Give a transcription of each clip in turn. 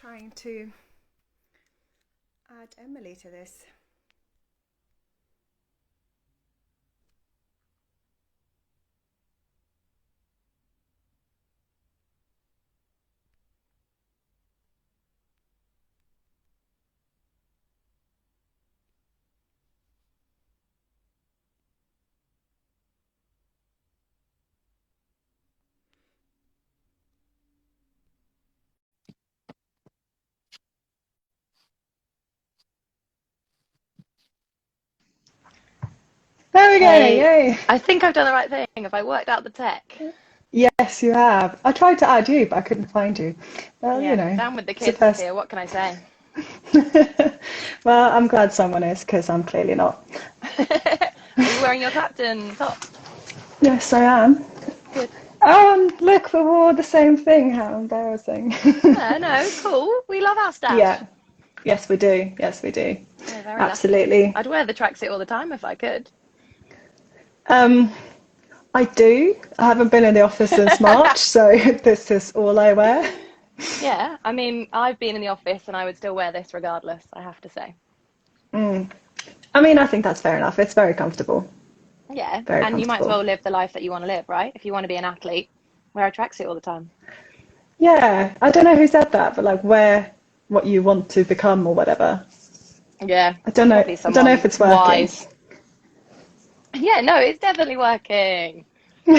trying to add Emily to this. There we go, Hey, yay. I think I've done the right thing. Have I worked out the tech? Yes, you have. I tried to add you, but I couldn't find you. Well, Yeah, down with the it's a kids, first. Sophia. What can I say? Well, I'm glad someone is, because I'm clearly not. Are you wearing your Clapton top? Yes, I am. Good. Oh, and look, we wore the same thing. How embarrassing. No, cool. We love our stash. Yeah, yes, we do. Yes, we do. We're very lucky. Absolutely. I'd wear the tracksuit all the time if I could. Um, I do. I haven't been in the office since March, so this is all I wear. Yeah, I mean, I've been in the office and I would still wear this regardless, I have to say. Mm. I mean, I think that's fair enough. It's very comfortable. Yeah, Very and you might as comfortable. well live the life that you want to live, right? If you want to be an athlete, wear a tracksuit all the time. Yeah, I don't know who said that, but like wear what you want to become or whatever. Yeah, I don't know. probably I don't know if someone it's working. wise. Yeah, no, it's definitely working. uh,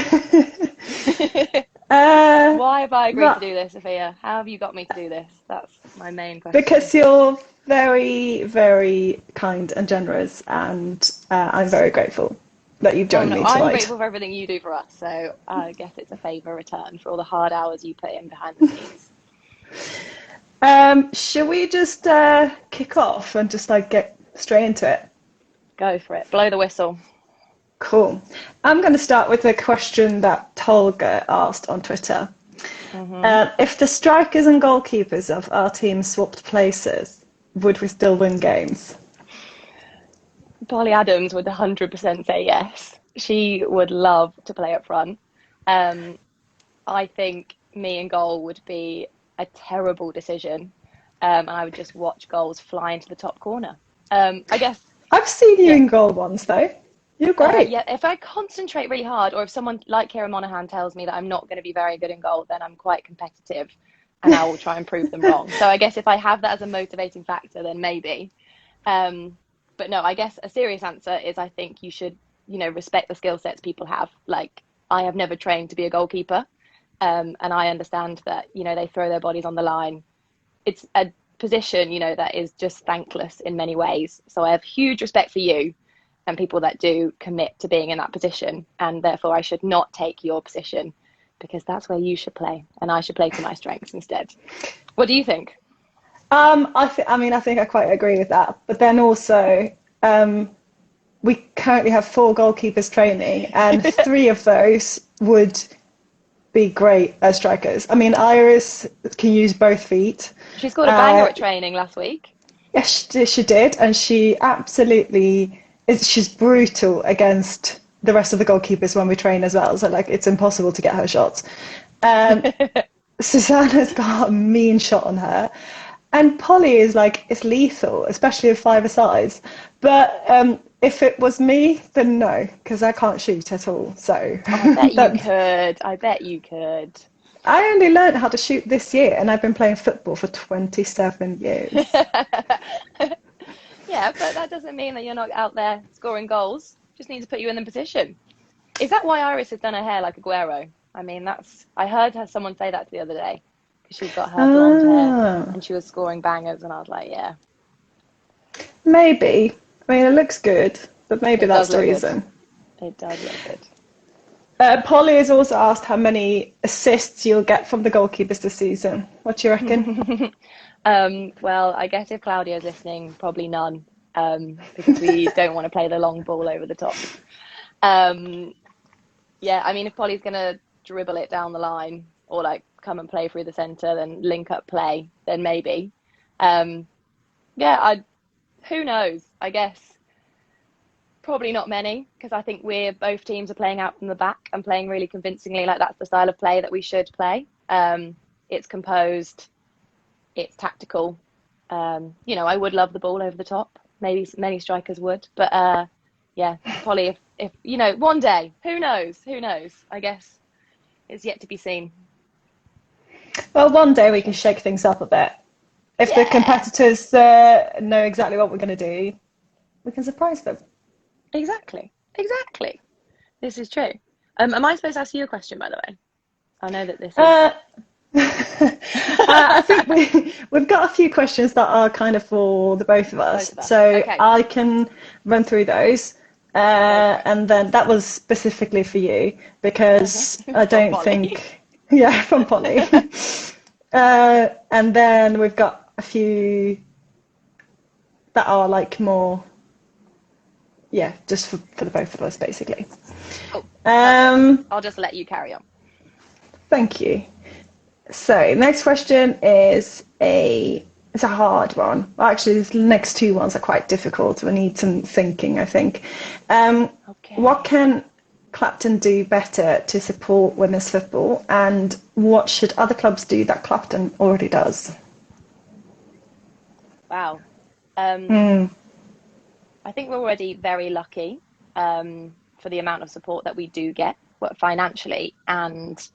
Why have I agreed to but do this, Sophia? How have you got me to do this? That's my main question. because you're very, very kind and generous, and I'm very grateful that you've Well, joined no, me I'm tonight. grateful for everything you do for us, so I guess it's a favour return for all the hard hours you put in behind the scenes. Shall we just kick off and just like get straight into it? Go for it. Blow the whistle. Cool. I'm going to start with a question that Tolga asked on Twitter. hmm If the strikers and goalkeepers of our team swapped places, would we still win games? Polly Adams would 100% say yes. She would love to play up front. Um, I think me in goal would be a terrible decision, and I would just watch goals fly into the top corner. I guess, I've seen you yeah, in goal once, though. You're great. yeah, if I concentrate really hard, or if someone like Kieran Monahan tells me that I'm not going to be very good in goal, then I'm quite competitive and I will try and prove them wrong. So I guess if I have that as a motivating factor, then maybe. Um, but no, I guess a serious answer is I think you should, respect the skill sets people have. Like, I have never trained to be a goalkeeper, and I understand that, they throw their bodies on the line. It's a position, that is just thankless in many ways. So I have huge respect for you and people that do commit to being in that position. And therefore, I should not take your position because that's where you should play. And I should play to my strengths instead. What do you think? I mean, I think I quite agree with that. But then also, um, we currently have four goalkeepers training, and three of those would be great as strikers. I mean, Iris can use both feet. She scored a banger Uh, at training last week. Yes, she did, and she absolutely is. She's brutal against the rest of the goalkeepers when we train as well. So like, it's impossible to get her shots. Um, Susanna's got a mean shot on her, and Polly is like it's lethal, especially with five sides. But if it was me, then no, because I can't shoot at all. So Oh, I bet you that could. I bet you could. I only learned how to shoot this year, and I've been playing football for 27 years. Yeah, but that doesn't mean that you're not out there scoring goals. Just need to put you in the position. Is that why Iris has done her hair like Aguero? I mean, I heard someone say that the other day because she's got her blonde hair Ah. and she was scoring bangers, and I was like, yeah, Maybe. I mean, it looks good, but maybe it that's does the look good. reason. It does look good. Polly has also asked how many assists you'll get from the goalkeepers this season. What do you reckon? Well, I guess if Claudio's listening, probably none, because we don't want to play the long ball over the top. Um, yeah, I mean, if Polly's gonna dribble it down the line or like come and play through the centre, then link up play, then maybe. Um, yeah, who knows? I guess probably not many because I think we're both teams are playing out from the back and playing really convincingly. Like that's the style of play that we should play. It's composed. it's tactical. I would love the ball over the top. Maybe many strikers would, but yeah, Polly, if one day, who knows? Who knows? I guess it's yet to be seen. Well, one day we can shake things up a bit. If the Yeah, competitors know exactly what we're going to do, we can surprise them. exactly. This is true. Am I supposed to ask you a question, by the way? I know that this is. I think we've got a few questions that are kind of for the both of us. Both of us. So Okay. I can run through those. And then that was specifically for you because I don't Polly. think, yeah, from Polly. And then we've got a few that are like more, yeah, just for the both of us, basically. Cool. Um, I'll just let you carry on. Thank you. So next question is it's a hard one. Well, actually, the next two ones are quite difficult. We need some thinking, I think. Okay. What can Clapton do better to support women's football, and what should other clubs do that Clapton already does? Wow. Mm. I think we're already very lucky for the amount of support that we do get, financially, and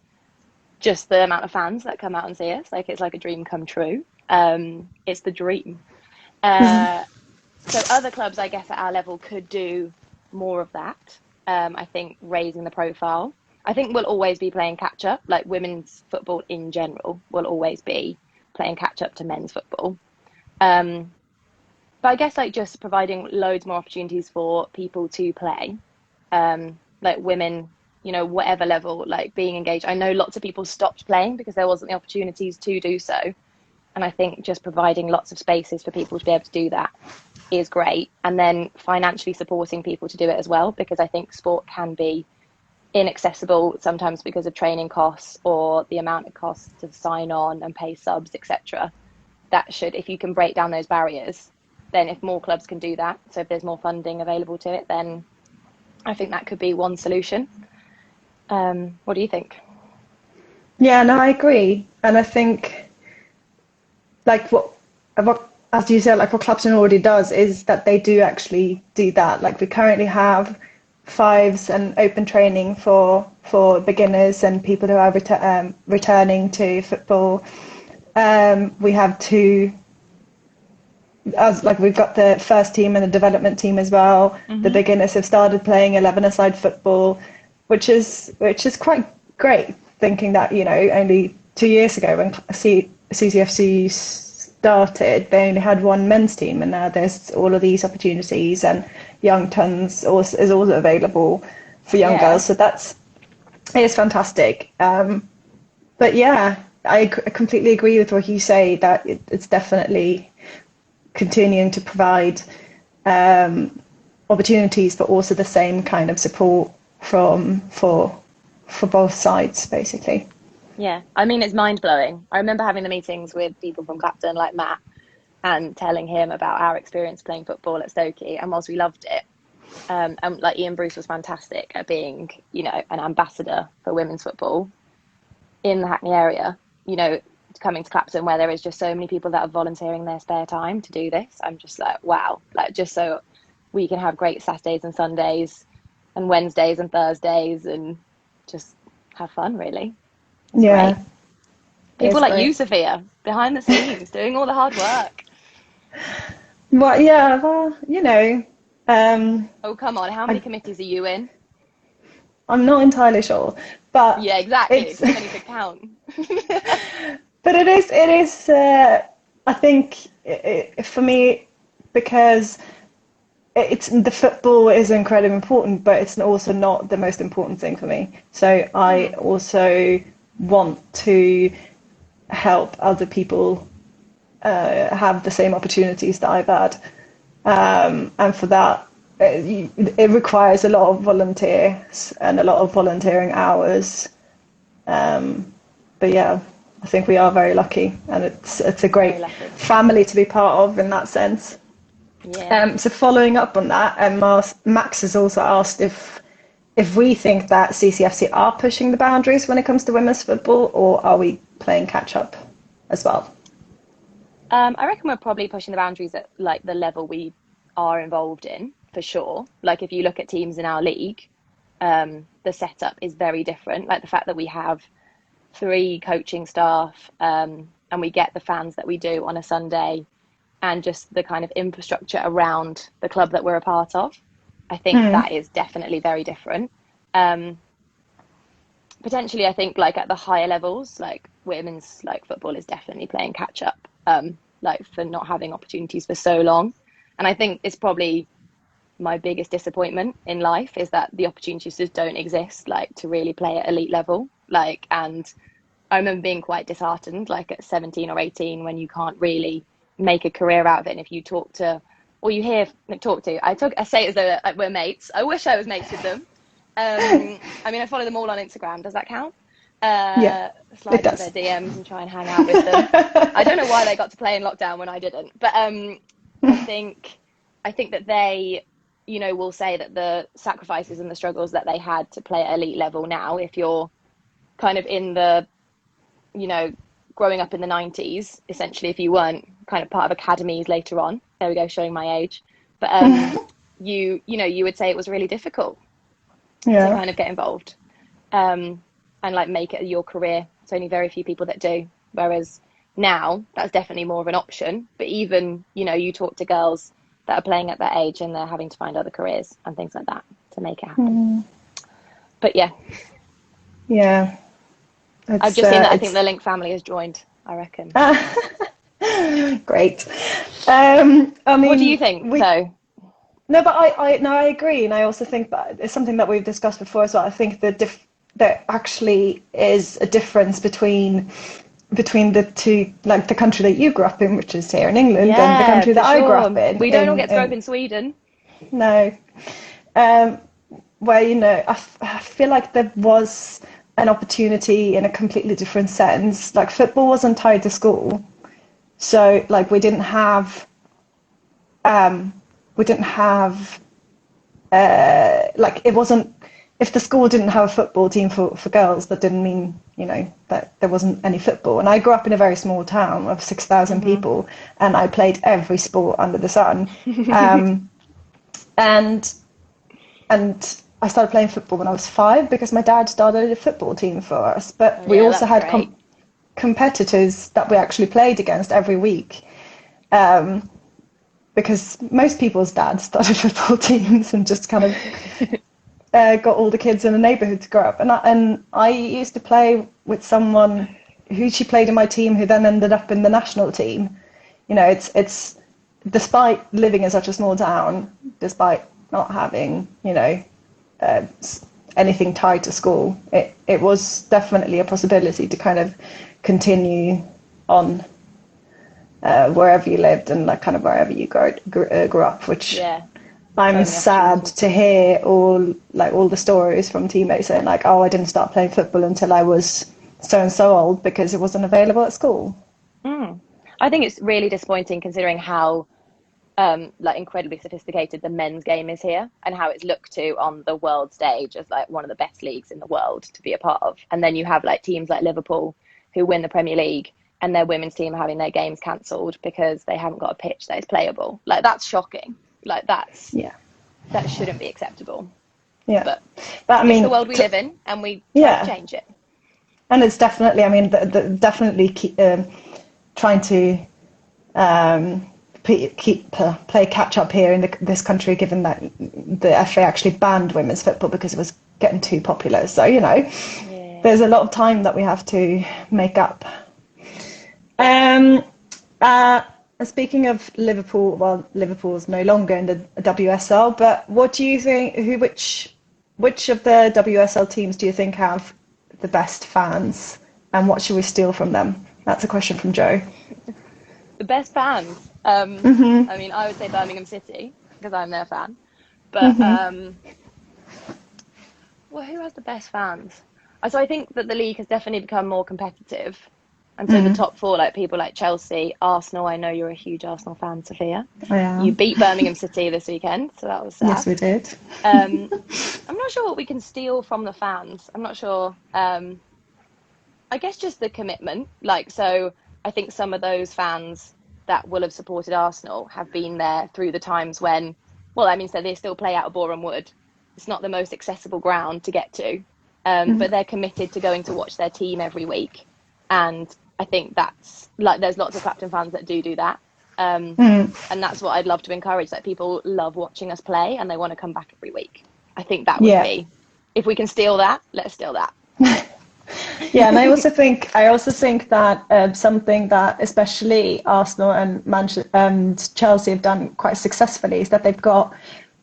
just the amount of fans that come out and see us. Like, it's like a dream come true. It's the dream. So other clubs, I guess, at our level could do more of that. I think raising the profile. I think we'll always be playing catch up. Like, women's football in general will always be playing catch up to men's football. But I guess like just providing loads more opportunities for people to play, like women, whatever level, like being engaged. I know lots of people stopped playing because there wasn't the opportunities to do so. And I think just providing lots of spaces for people to be able to do that is great. And then financially supporting people to do it as well, because I think sport can be inaccessible sometimes because of training costs or the amount it costs to sign on and pay subs, etc. If you can break down those barriers, then if more clubs can do that, so if there's more funding available to it, then I think that could be one solution. What do you think? Yeah, no, I agree, and I think like what as you said, like what Clapton already does is that they do actually do that. Like we currently have fives and open training for beginners and people who are returning to football. We have two. We've got the first team and the development team as well. Mm-hmm. The beginners have started playing 11-a-side football, which is quite great. Thinking that only 2 years ago when CCFC started, they only had one men's team, and now there's all of these opportunities, and Young Tons is also available for young girls. So it's fantastic. But yeah, I completely agree with what you say that it's definitely continuing to provide opportunities, but also the same kind of support for both sides, basically. Yeah, I mean, it's mind-blowing. I remember having the meetings with people from Clapton, like Matt, and telling him about our experience playing football at Stokey, and whilst we loved it, and like Ian Bruce was fantastic at being, an ambassador for women's football in the Hackney area, coming to Clapton where there is just so many people that are volunteering their spare time to do this. I'm just like, wow, like just so we can have great Saturdays and Sundays and Wednesdays and Thursdays and just have fun, really. It's great. People like you, Sophia, behind the scenes, doing all the hard work. Well, yeah, well, oh, come on. How many committees are you in? I'm not entirely sure, but yeah, exactly. Too many to count. But it is. I think for me, because the football is incredibly important, but it's also not the most important thing for me. So I also want to help other people have the same opportunities that I've had, and for that it requires a lot of volunteers and a lot of volunteering hours. But yeah, I think we are very lucky, and it's a great family to be part of in that sense. Yeah. So following up on that, Max has also asked if we think that CCFC are pushing the boundaries when it comes to women's football, or are we playing catch up as well? I reckon we're probably pushing the boundaries at like the level we are involved in, for sure. Like if you look at teams in our league, the setup is very different. Like the fact that we have 3 coaching staff, and we get the fans that we do on a Sunday, and just the kind of infrastructure around the club that we're a part of. I think that is definitely very different. Potentially, I think like at the higher levels, like women's like football is definitely playing catch up, like for not having opportunities for so long. And I think it's probably my biggest disappointment in life is that the opportunities just don't exist, like to really play at elite level. Like, and I remember being quite disheartened, like at 17 or 18, when you can't really make a career out of it. And if you talk to, or you hear, I say it as though we're mates. I wish I was mates with them. I mean, I follow them all on Instagram. Does that count? Yeah, Slide it into does. their DMs and try and hang out with them. I don't know why they got to play in lockdown when I didn't, but I think that they, you know, will say that the sacrifices and the struggles that they had to play at elite level now, if you're kind of in the, you know, growing up in the 90s, essentially, if you weren't kind of part of academies later on, there we go, showing my age, but you know, you would say it was really difficult to Yeah. kind of get involved, and like make it your career. It's only very few people that do, whereas now that's definitely more of an option. But even, you know, you talk to girls that are playing at that age and they're having to find other careers and things like that to make it happen. But yeah, I've just seen that I think the Link family has joined, I reckon. Great. I mean, what do you think though? No, but I agree, and I also think that it's something that we've discussed before as well. I think there actually is a difference between the two, like the country that you grew up in, which is here in England, and the country that I grew up in. We don't all get to grow up in Sweden. No. Where, you know, I feel like there was an opportunity in a completely different sense. Like football wasn't tied to school, so like we didn't have like it wasn't, if the school didn't have a football team for girls, that didn't mean, you know, that there wasn't any football. And I grew up in a very small town of 6,000 people, and I played every sport under the sun. And I started playing football when I was 5 because my dad started a football team for us. But we also had competitors that we actually played against every week. Because most people's dads started football teams and just kind of got all the kids in the neighborhood to grow up. And I used to play with someone who she played in my team, who then ended up in the national team. You know, it's despite living in such a small town, despite not having, you know, anything tied to school, it was definitely a possibility to kind of continue on wherever you lived and like kind of wherever you grew up, which I'm sad to hear all the stories from teammates saying like, oh, I didn't start playing football until I was so and so old because it wasn't available at school. I think it's really disappointing considering how like incredibly sophisticated the men's game is here and how it's looked to on the world stage as like one of the best leagues in the world to be a part of. And then you have like teams like Liverpool who win the Premier League and their women's team having their games cancelled because they haven't got a pitch that is playable. Like that's shocking. Like that shouldn't be acceptable. But I mean, it's the world we live in, and we try to change it. And it's definitely, I mean, definitely trying to play catch up here in this country, given that the FA actually banned women's football because it was getting too popular. So, you know, there's a lot of time that we have to make up. Speaking of Liverpool, well, Liverpool's no longer in the WSL, but what do you think, which of the WSL teams do you think have the best fans, and what should we steal from them? That's a question from Joe. The best fans? I mean, I would say Birmingham City, because I'm their fan. But, well, who has the best fans? So I think that the league has definitely become more competitive. And so the top 4, like people like Chelsea, Arsenal, I know you're a huge Arsenal fan, Sophia. I am. You beat Birmingham City this weekend, so that was sad. Yes, we did. I'm not sure what we can steal from the fans. I'm not sure. I guess just the commitment. Like, so I think some of those fans that will have supported Arsenal have been there through the times when, well, I mean, so they still play out of Boreham Wood. It's not the most accessible ground to get to, but they're committed to going to watch their team every week. And I think that's like, there's lots of Clapton fans that do that. And that's what I'd love to encourage, that people love watching us play and they want to come back every week. I think that would be, if we can steal that, let's steal that. Yeah, and I also think that something that especially Arsenal and Manchester and Chelsea have done quite successfully is that they've got,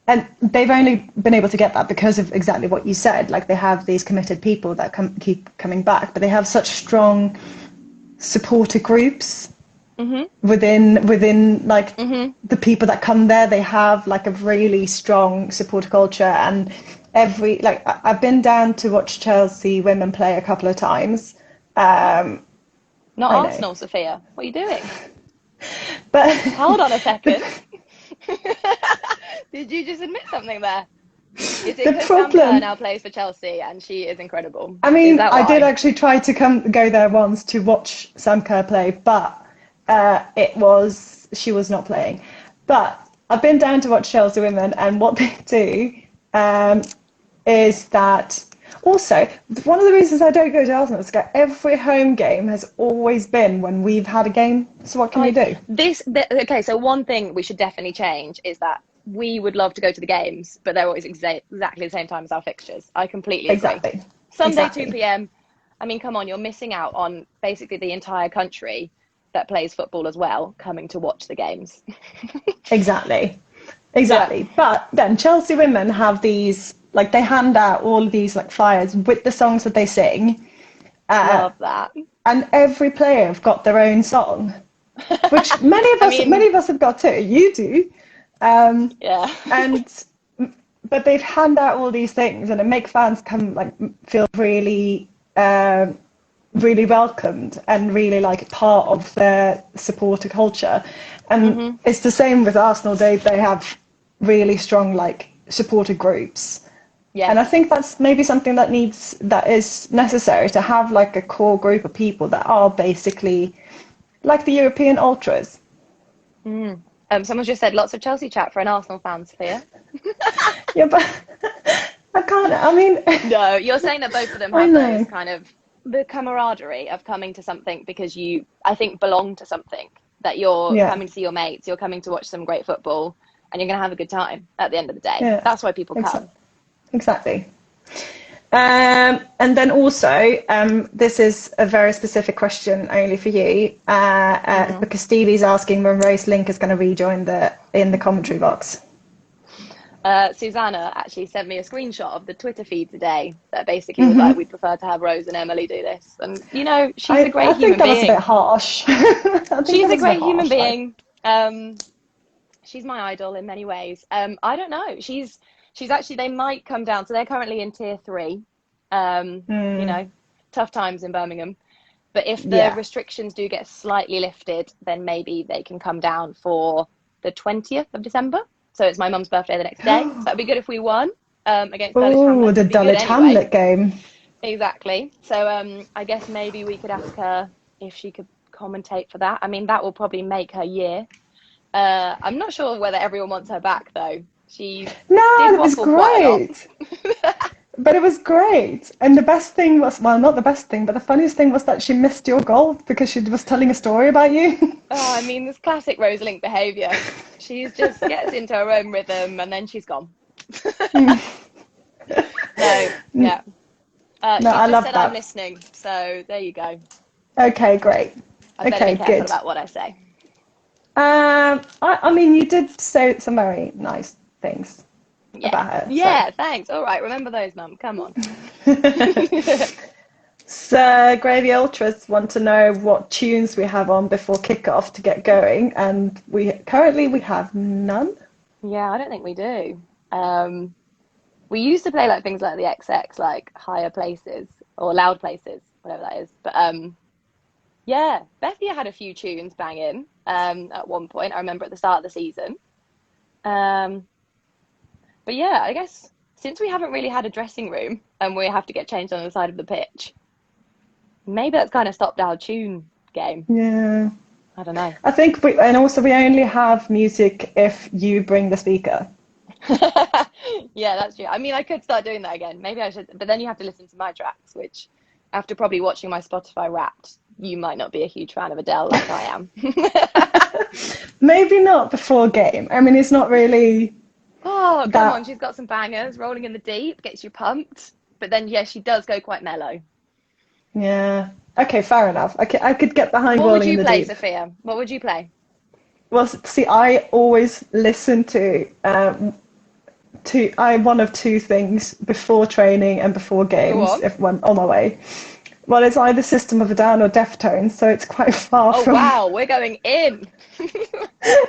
and they've only been able to get that because of exactly what you said. Like, they have these committed people that keep coming back, but they have such strong supporter groups within like the people that come there. They have like a really strong supporter culture, and I've been down to watch Chelsea women play a couple of times. Not Arsenal, Sophia. What are you doing? But hold on a second. Did you just admit something there? Is it because Sam Kerr now plays for Chelsea and she is incredible? I mean, I did actually try to go there once to watch Sam Kerr play, but she was not playing. But I've been down to watch Chelsea women, and what they do is that, also, one of the reasons I don't go to Arsenal is that every home game has always been when we've had a game. So what can you do? Okay, so one thing we should definitely change is that we would love to go to the games, but they're always exactly the same time as our fixtures. I completely agree. Exactly. Sunday, 2 p.m. I mean, come on, you're missing out on basically the entire country that plays football as well coming to watch the games. Exactly. Yeah. But then Chelsea women have these, like, they hand out all of these like flyers with the songs that they sing. Love that. And every player have got their own song, which many of us have got too. You do. But they've hand out all these things, and it makes fans feel really really welcomed and really like part of their supporter culture. And it's the same with Arsenal. They have really strong like supporter groups. Yeah. And I think that's maybe something that is necessary, to have like a core group of people that are basically like the European ultras. Someone just said lots of Chelsea chat for an Arsenal fan, Sophia. Yeah, but I can't. I mean, no, you're saying that both of them have those kind of the camaraderie of coming to something because you, I think, belong to something. That you're coming to see your mates, you're coming to watch some great football, and you're going to have a good time at the end of the day. Yeah. That's why people come. Exactly. And then also, this is a very specific question only for you, because Stevie's asking when Rose Link is going to rejoin in the commentary box. Susanna actually sent me a screenshot of the Twitter feed today that basically was like, we'd prefer to have Rose and Emily do this. And, you know, she's a great human being. I think that was a bit harsh. She's a great human being. She's my idol in many ways. I don't know. She's actually, they might come down. So they're currently in tier 3. You know, tough times in Birmingham. But if the restrictions do get slightly lifted, then maybe they can come down for the 20th of December. So it's my mum's birthday the next day. So that'd be good if we won against Dulwich Hamlet. Oh, the Dulwich Hamlet game. Exactly. So I guess maybe we could ask her if she could commentate for that. I mean, that will probably make her year. I'm not sure whether everyone wants her back, though. It was great. But it was great. And the best thing was, well, not the best thing, but the funniest thing was that she missed your goal because she was telling a story about you. Oh, I mean, this classic Rose Link behaviour. She just gets into her own rhythm and then she's gone. No, I love that. I'm listening, so there you go. Okay, great. I better be careful about what I say. I mean, you did say some very nice things about her. Yeah, thanks. All right, remember those, Mum. Come on. So, Gravy Ultras want to know what tunes we have on before kickoff to get going, and we have none. Yeah, I don't think we do. We used to play like things like the XX, like Higher Places or Loud Places, whatever that is. But yeah, Bethia had a few tunes banging at one point. I remember at the start of the season. But yeah, I guess since we haven't really had a dressing room and we have to get changed on the side of the pitch, maybe that's kind of stopped our tune game. Yeah. I don't know. I think we only have music if you bring the speaker. Yeah, that's true. I mean, I could start doing that again. Maybe I should, but then you have to listen to my tracks, which after probably watching my Spotify Wrapped, you might not be a huge fan of Adele like I am. Maybe not before game. I mean, it's not really Oh, come on, that. she's got some bangers. Rolling in the Deep gets you pumped. But then, yeah, she does go quite mellow. Yeah. Okay, fair enough. I could get behind What would Rolling in you the play, Deep. Sophia? What would you play? Well, see, I always listen to one of two things before training and before Go games on. if when on my way. Well, it's either System of a Down or Deftones, so it's quite far Oh, from. wow, we're going in.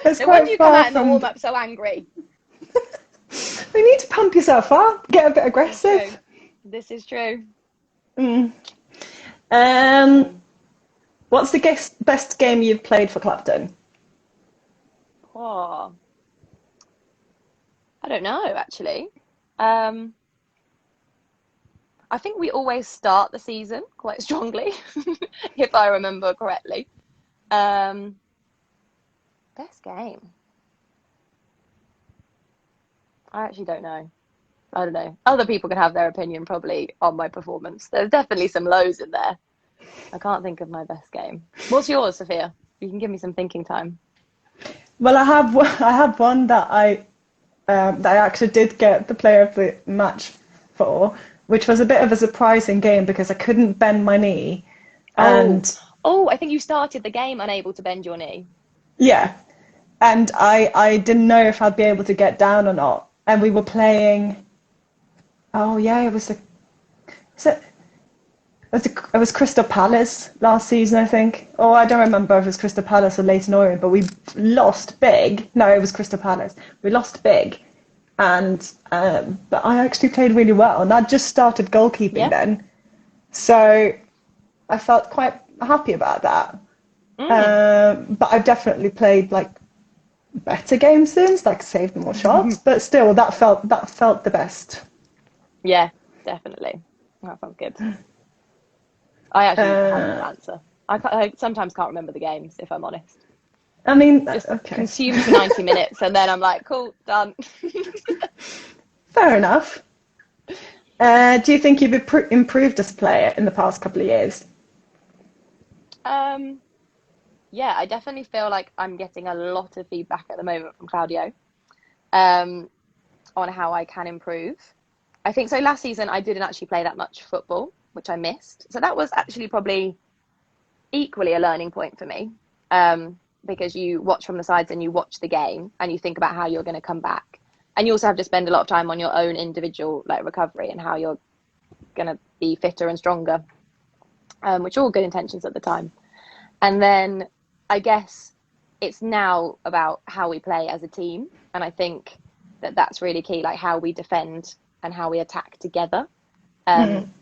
It's No wonder quite you come far out in the from. warm-up so angry. You need to pump yourself up, get a bit This is true. aggressive. This is true. Mm. Mm. What's the best game you've played for Clapton? Oh, I don't know, actually. Um, I think we always start the season quite strongly, if I remember correctly. Um, Best game. I actually don't know. I don't know. Other people can have their opinion probably on my performance. There's definitely some lows in there. I can't think of my best game. What's yours, Sophia? You can give me some thinking time. Well, I have one that I actually did get the player of the match for, which was a bit of a surprising game because I couldn't bend my knee, Oh, and oh, I think you started the game unable to bend your knee. yeah, and I didn't know if I'd be able to get down or not, and we were playing. Oh yeah, is it it was Crystal Palace last season, I think. Oh, I don't remember if it was Crystal Palace or Leyton Orient, but we lost big. No, it was Crystal Palace. We lost big, and but I actually played really well, and I just started goalkeeping Yeah. then, so I felt quite happy about that. Mm. But I've definitely played like better games since, like saved more shots, but still that felt the best. Yeah, definitely. That sounds good. I actually have no Uh, answer. I sometimes can't remember the games, if I'm honest. I mean, Just okay, consumed for 90 minutes and then I'm like, cool, done. fair enough. Do you think you've improved as a player in the past couple of years? Um, yeah, I definitely feel like I'm getting a lot of feedback at the moment from Claudio um, on how I can improve. I think so. Last season, I didn't actually play that much football, which I missed. So that was actually probably equally a learning point for me because you watch from the sides and you watch the game and you think about how you're going to come back. And you also have to spend a lot of time on your own individual like recovery and how you're going to be fitter and stronger, which are all good intentions at the time. And then I guess it's now about how we play as a team. And I think that that's really key, like how we defend and how we attack together.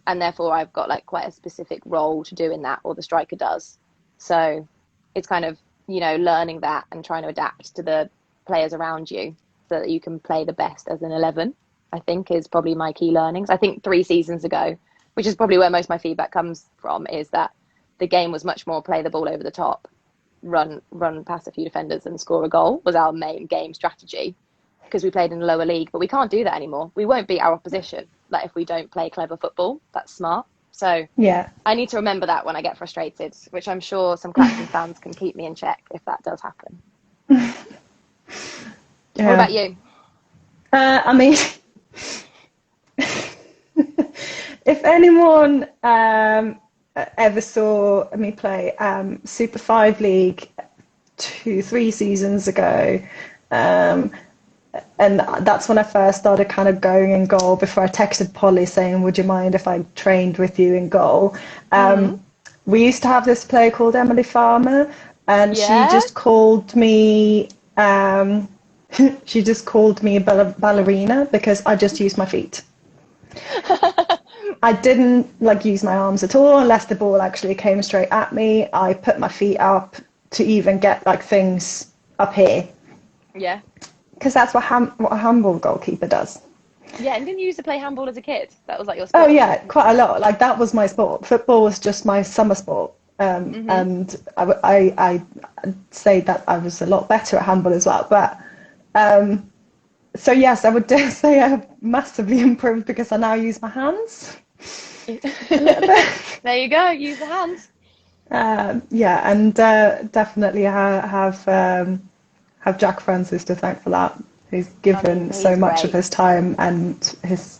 And therefore I've got like quite a specific role to do in that, or the striker does. So it's kind of, learning that and trying to adapt to the players around you so that you can play the best as an 11, I think is probably my key learnings. I think 3 seasons ago, which is probably where most of my feedback comes from, is that the game was much more play the ball over the top, run past a few defenders and score a goal was our main game strategy because we played in the lower league, but we can't do that anymore. We won't beat our opposition like if we don't play clever football. That's smart. So Yeah. I need to remember that when I get frustrated, which I'm sure some Clapton fans can keep me in check if that does happen. Yeah. What about you? I mean, if anyone ever saw me play Super 5 League 3 seasons ago, and that's when I first started kind of going in goal before I texted Polly saying, would you mind if I trained with you in goal? We used to have this player called Emily Farmer, and Yeah? she just called me she just called me a ballerina because I just used my feet. I didn't use my arms at all unless the ball actually came straight at me. I put my feet up to even get things up here. Yeah. Because that's what a handball goalkeeper does. Yeah, and didn't you used to play handball as a kid? That was like your Oh sport. yeah, quite a lot. That was my sport. Football was just my summer sport. And I'd say that I was a lot better at handball as well. But so yes, I would dare say I have massively improved because I now use my hands a little bit. There you go. Use the hands. Yeah, and definitely have Jack Francis to thank for that. He's given so he's much great. of his time and his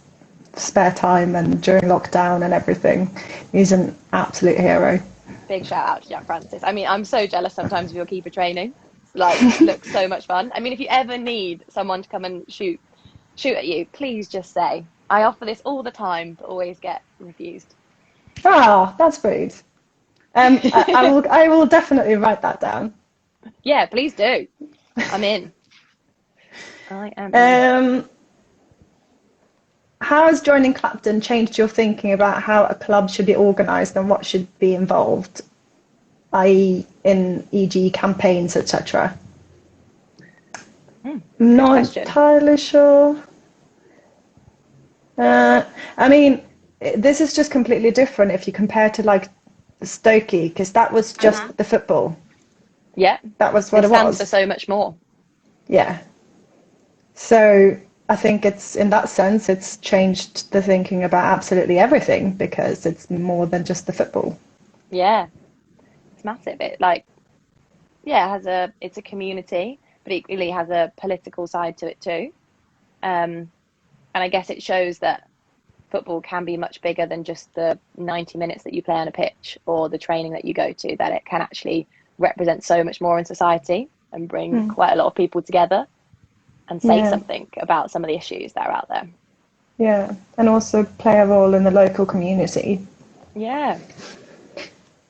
spare time and during lockdown and everything. He's an absolute hero. Big shout out to Jack Francis. I mean, I'm so jealous sometimes of your keeper training. Like, looks so much fun. I mean, if you ever need someone to come and shoot at you, please just say. I offer this all the time, but always get refused. Ah, that's rude. I will definitely write that down. Yeah, please do. I'm in. I am in. How has joining Clapton changed your thinking about how a club should be organised and what should be involved, i.e. in e.g. campaigns, etc.? Not entirely sure. I mean, this is just completely different if you compare to like Stokey, because that was just the football. Yeah. That was what it was. It stands for so much more. Yeah. So I think it's, in that sense, it's changed the thinking about absolutely everything because it's more than just the football. Yeah. It's massive. It it's a community, but equally has a political side to it too. And I guess it shows that football can be much bigger than just the 90 minutes that you play on a pitch or the training that you go to, that it can actually represent so much more in society and bring quite a lot of people together and say something about some of the issues that are out there. Yeah, and also play a role in the local community. Yeah.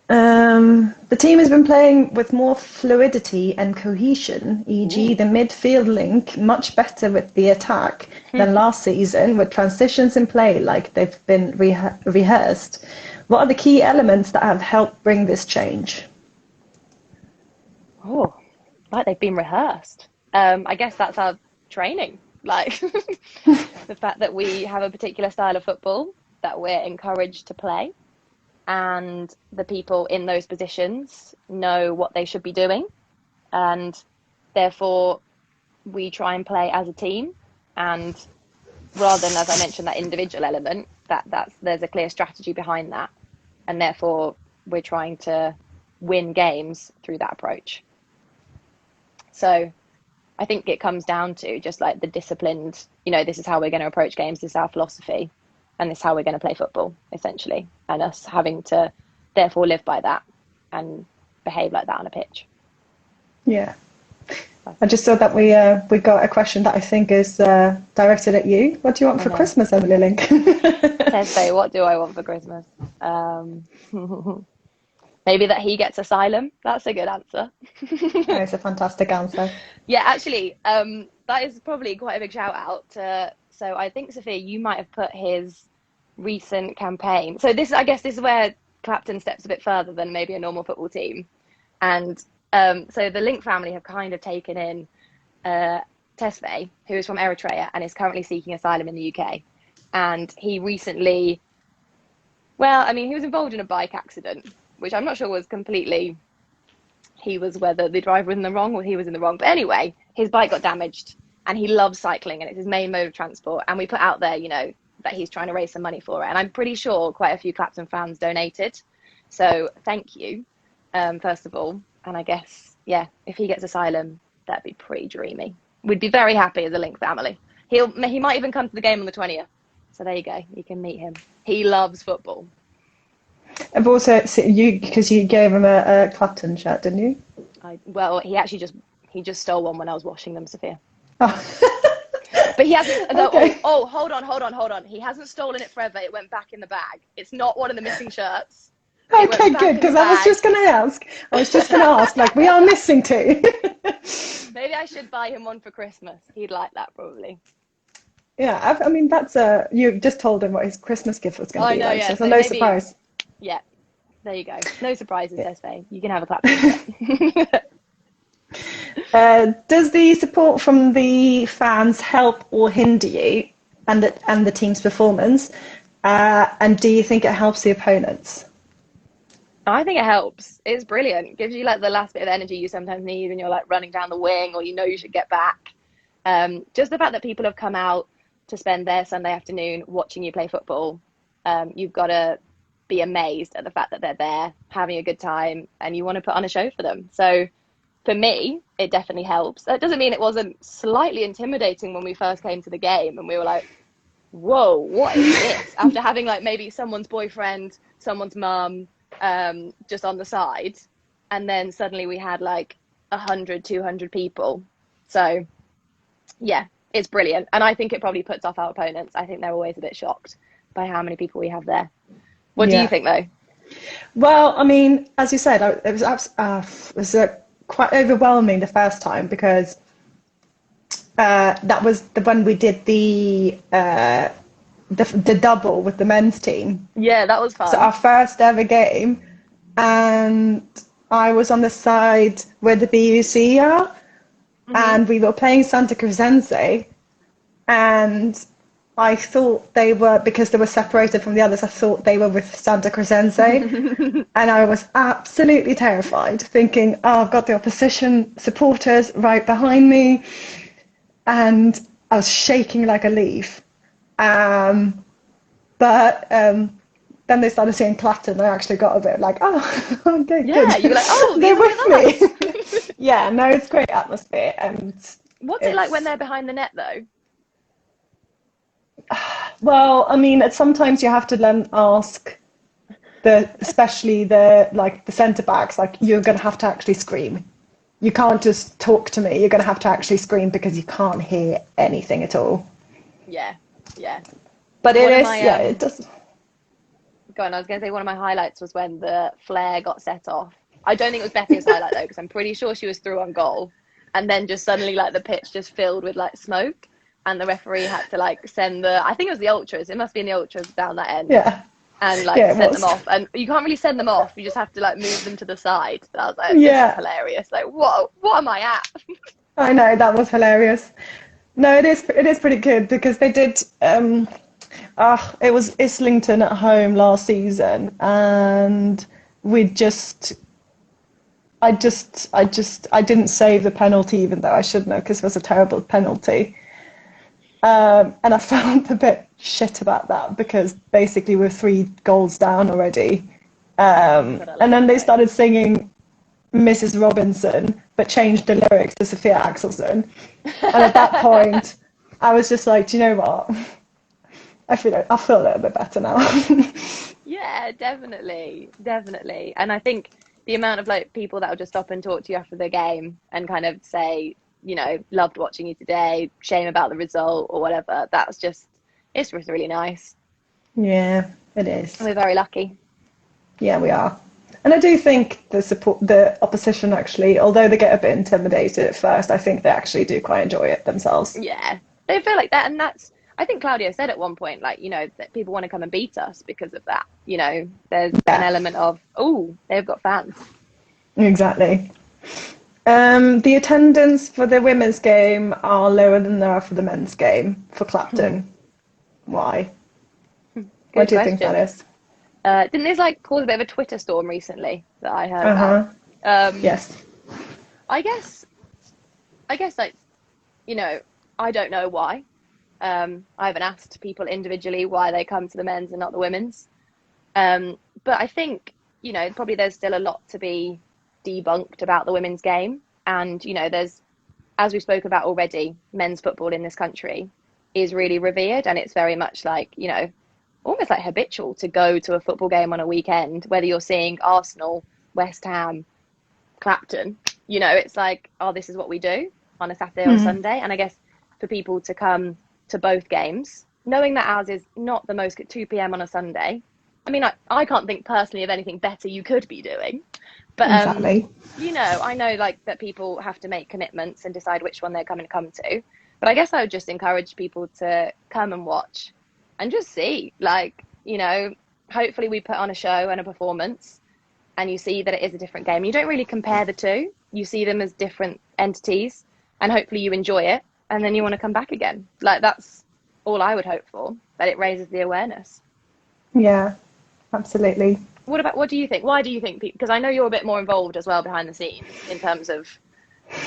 The team has been playing with more fluidity and cohesion, e.g. the midfield link much better with the attack than last season, with transitions in play like they've been rehearsed. What are the key elements that have helped bring this change? Oh, like they've been rehearsed. I guess that's our training. Like the fact that we have a particular style of football that we're encouraged to play, and the people in those positions know what they should be doing, and therefore we try and play as a team, and rather than, as I mentioned, that individual element, there's a clear strategy behind that, and therefore we're trying to win games through that approach. So I think it comes down to just like the disciplined, this is how we're going to approach games, this is our philosophy, and this is how we're going to play football, essentially. And us having to therefore live by that and behave like that on a pitch. Yeah. I just saw that we got a question that I think is directed at you. What do you want for Christmas, Emily Link? Tesco, what do I want for Christmas? Maybe that he gets asylum. That's a good answer. That is a fantastic answer. Yeah, actually, that is probably quite a big shout out to. So I think, Sophia, you might have put his recent campaign. So I guess this is where Clapton steps a bit further than maybe a normal football team. And so the Link family have kind of taken in Tesfaye, who is from Eritrea and is currently seeking asylum in the UK. And he recently, he was involved in a bike accident, which I'm not sure was completely, whether the driver was in the wrong or he was in the wrong. But anyway, his bike got damaged and he loves cycling and it's his main mode of transport. And we put out there, that he's trying to raise some money for it. And I'm pretty sure quite a few Clapton fans donated. So thank you, first of all. And I guess, if he gets asylum, that'd be pretty dreamy. We'd be very happy as a Link family. He might even come to the game on the 20th. So there you go. You can meet him. He loves football. I've also because you gave him a Clapton shirt, didn't you? He actually just stole one when I was washing them, Sophia. Oh. But he hasn't. Okay. Oh, hold on. He hasn't stolen it forever. It went back in the bag. It's not one of the missing shirts. Okay, good. Because I was just going to ask. Like, we are missing two. Maybe I should buy him one for Christmas. He'd like that probably. Yeah, that's you just told him what his Christmas gift was going to be. I know, so it's no surprise. Yeah, there you go. No surprises, Tesfaye. You can have a Clapton. Does the support from the fans help or hinder you and the team's performance? And do you think it helps the opponents? I think it helps. It's brilliant. It gives you like the last bit of energy you sometimes need when you're like running down the wing or you should get back. Just the fact that people have come out to spend their Sunday afternoon watching you play football, you've got to be amazed at the fact that they're there having a good time and you want to put on a show for them. So for me, it definitely helps. That doesn't mean it wasn't slightly intimidating when we first came to the game and we were like, whoa, what is this? After having like maybe someone's boyfriend, someone's mum, just on the side, and then suddenly we had like 100, 200 people. So yeah, it's brilliant. And I think it probably puts off our opponents. I think they're always a bit shocked by how many people we have there. What do you think though? Well, I mean, as you said, it was quite overwhelming the first time because that was the one we did the double with the men's team. Yeah, that was fun. So our first ever game, and I was on the side where the BUC are, and we were playing Santa Cruzense, and I thought they were, because they were separated from the others, I thought they were with Santa Cruzense, and I was absolutely terrified, thinking, oh, I've got the opposition supporters right behind me, and I was shaking like a leaf. But then they started saying Clapton. I actually got a bit like, oh, okay, yeah, good. you were like, oh, they're with me. Yeah, no, it's great atmosphere. And what's it like when they're behind the net, though? Well, I mean, sometimes you have to then ask especially the centre backs, like you're going to have to actually scream. You can't just talk to me. You're going to have to actually scream because you can't hear anything at all. Yeah. But it does. Go on, I was going to say one of my highlights was when the flare got set off. I don't think it was Betty's highlight though, because I'm pretty sure she was through on goal. And then just suddenly like the pitch just filled with like smoke. And the referee had to like send I think it was the ultras. It must be in the ultras down that end. Yeah. And like send them off. And you can't really send them off. You just have to like move them to the side. And I was like, this is hilarious. Like, what am I at? I know, that was hilarious. No, it is pretty good because they did. It was Islington at home last season, and I didn't save the penalty, even though I shouldn't have, because it was a terrible penalty. And I felt a bit shit about that because basically we're 3 goals down already. And then they started singing Mrs. Robinson, but changed the lyrics to Sophia Axelsson. And at that point, I was just like, do you know what? I feel a little bit better now. Yeah, definitely. And I think the amount of like people that will just stop and talk to you after the game and kind of say, loved watching you today, shame about the result or whatever. It's just really nice. Yeah, it is. We're very lucky. Yeah, we are. And I do think the opposition actually, although they get a bit intimidated at first, I think they actually do quite enjoy it themselves. Yeah, they feel like that. And I think Claudia said at one point, like, that people want to come and beat us because of that. There's an element of, they've got fans. Exactly. The attendance for the women's game are lower than they are for the men's game for Clapton. Why? What do you think that is? Didn't this cause a bit of a Twitter storm recently that I heard about? Yes. I guess I don't know why. I haven't asked people individually why they come to the men's and not the women's. But I think, probably there's still a lot to be debunked about the women's game. And, there's, as we spoke about already, men's football in this country is really revered. And it's very much like, almost like habitual to go to a football game on a weekend, whether you're seeing Arsenal, West Ham, Clapton, it's like, this is what we do on a Saturday or a Sunday. And I guess for people to come to both games, knowing that ours is not the most at 2 p.m. on a Sunday. I mean, I can't think personally of anything better you could be doing. But, exactly. I know that people have to make commitments and decide which one they're coming to come to. But I guess I would just encourage people to come and watch and just see, hopefully we put on a show and a performance and you see that it is a different game. You don't really compare the two. You see them as different entities and hopefully you enjoy it and then you want to come back again. That's all I would hope for, that it raises the awareness. Yeah, absolutely. What do you think? Why do you think? Because I know you're a bit more involved as well behind the scenes in terms of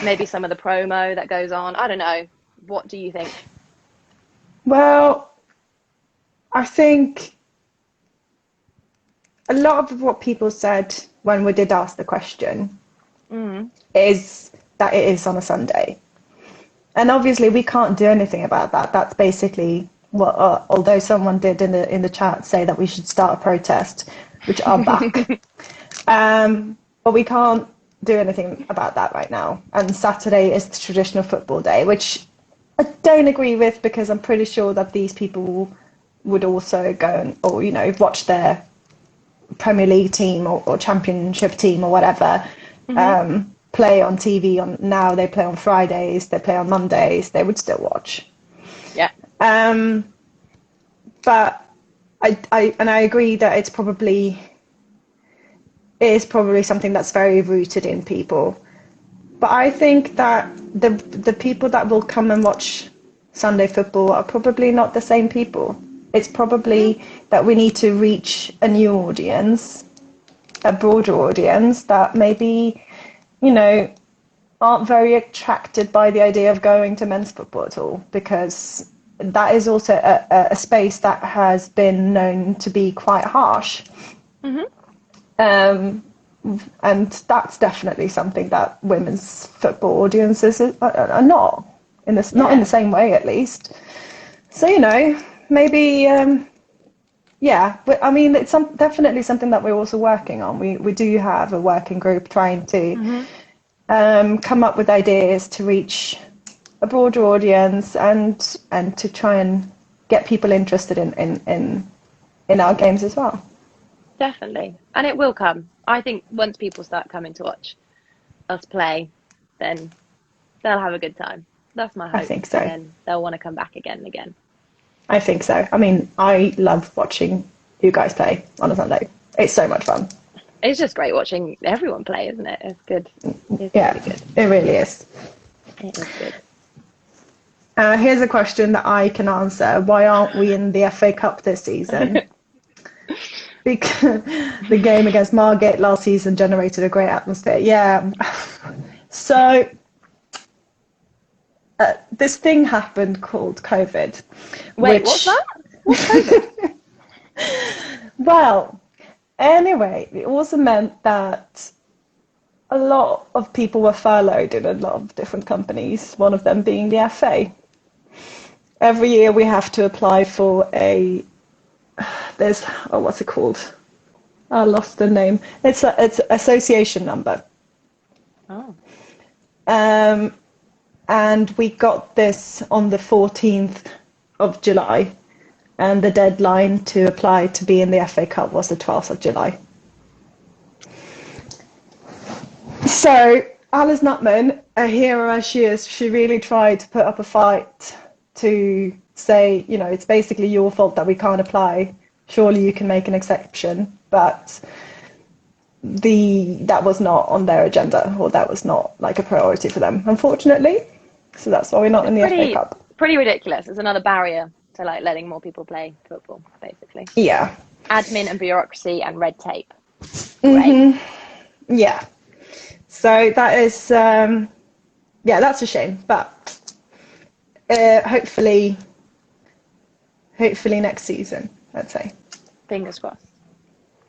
maybe some of the promo that goes on. I don't know. What do you think? Well, I think a lot of what people said when we did ask the question is that it is on a Sunday. And obviously we can't do anything about that. That's basically what, although someone did in the chat say that we should start a protest, which are back. But we can't do anything about that right now. And Saturday is the traditional football day, which I don't agree with, because I'm pretty sure that these people would also go and, or, you know, watch their Premier League team or Championship team or whatever play on TV. Now they play on Fridays, they play on Mondays, they would still watch. Yeah. But I agree that it is probably something that's very rooted in people. But I think that the people that will come and watch Sunday football are probably not the same people. It's probably that we need to reach a new audience, a broader audience that maybe, you know, aren't very attracted by the idea of going to men's football at all, because that is also a space that has been known to be quite harsh. And that's definitely something that women's football audiences are not in this, not in the same way, at least. So, you know, maybe, but I mean, it's definitely something that we're also working on. We do have a working group trying to come up with ideas to reach a broader audience and to try and get people interested in our games as well. Definitely. And it will come. I think once people start coming to watch us play, then they'll have a good time. That's my hope. I think so. And then they'll want to come back again and again. I I think so. I mean, I love watching you guys play on a Sunday. It's so much fun. It's just great watching everyone play, isn't it? It's good. It's Yeah, really good. it really is. It is good. Here's a question that I can answer. Why aren't we in the FA Cup this season? Because the game against Margate last season generated a great atmosphere. Yeah. So this thing happened called COVID. Wait, what's that? What's COVID? Well, anyway, it also meant that a lot of people were furloughed in a lot of different companies, one of them being the FA. Every year we have to apply for what's it called? I lost the name. It's association number. Oh. And we got this on the 14th of July, and the deadline to apply to be in the FA Cup was the 12th of July. So Alice Nutman, a hero as she is, she really tried to put up a fight to say, you know, it's basically your fault that we can't apply. Surely you can make an exception, but that was not on their agenda, or that was not like a priority for them, unfortunately. So that's why we're not in the FA Cup. Pretty ridiculous. It's another barrier to like letting more people play football, basically. Yeah. Admin and bureaucracy and red tape. Yeah. So that is, that's a shame. But hopefully next season, I'd say. Fingers crossed.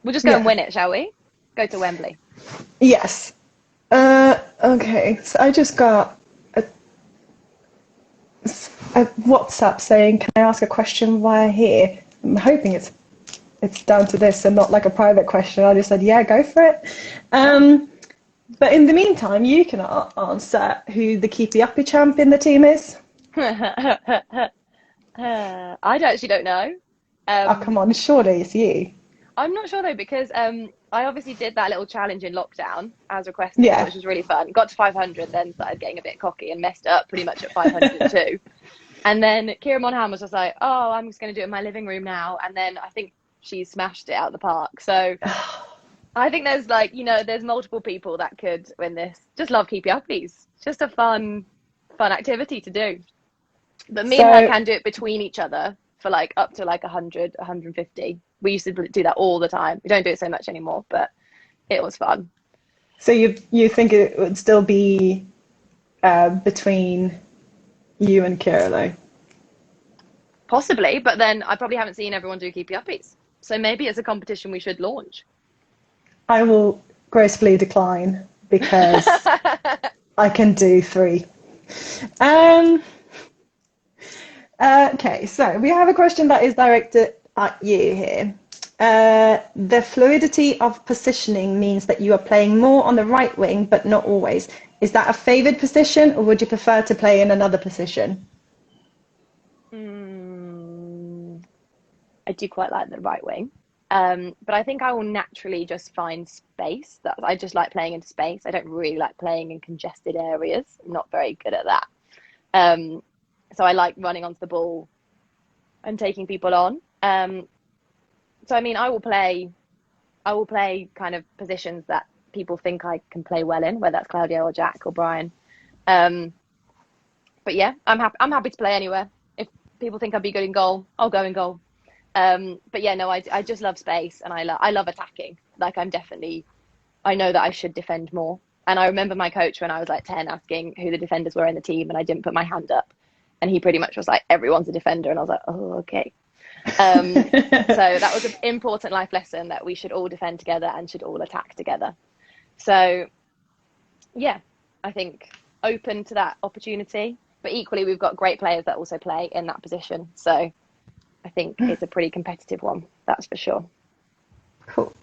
We'll just go and win it, shall we? Go to Wembley. Yes. Okay. So I just got a WhatsApp saying, "Can I ask a question while here?" I'm hoping it's down to this and not like a private question. I just said, "Yeah, go for it." But in the meantime, you can answer who the keepy uppy champ in the team is. I actually don't know. Oh, come on, surely it's you. I'm not sure though, because I obviously did that little challenge in lockdown as requested, which was really fun. Got to 500, then started getting a bit cocky and messed up pretty much at 502. And then Kira Monaghan was just like, "Oh, I'm just going to do it in my living room now." And then I think she smashed it out of the park. So I think there's like, you know, there's multiple people that could win this. Just love keepy uppies. It's just a fun activity to do. But me and her can do it between each other for like up to like 100, 150. We used to do that all the time. We don't do it so much anymore, but it was fun. So you think it would still be between you and Kira though? Possibly, but then I probably haven't seen everyone do keepy uppies. So maybe it's a competition we should launch. I will gracefully decline because I can do 3. Okay, so we have a question that is directed at you here. The fluidity of positioning means that you are playing more on the right wing, but not always. Is that a favoured position, or would you prefer to play in another position? I do quite like the right wing. But I think I will naturally just find space. That I just like playing into space. I don't really like playing in congested areas. I'm not very good at that. So I like running onto the ball and taking people on. So I mean, I will play kind of positions that people think I can play well in, whether that's Claudia or Jack or Brian. But yeah, I'm happy to play anywhere. If people think I'd be good in goal, I'll go in goal. But yeah, no, I just love space, and I love attacking. Like I know that I should defend more. And I remember my coach when I was like 10 asking who the defenders were in the team, and I didn't put my hand up. And he pretty much was like, everyone's a defender. And I was like, oh, okay. So that was an important life lesson, that we should all defend together and should all attack together. So yeah, I think open to that opportunity. But equally, we've got great players that also play in that position. So I think it's a pretty competitive one, that's for sure. Cool.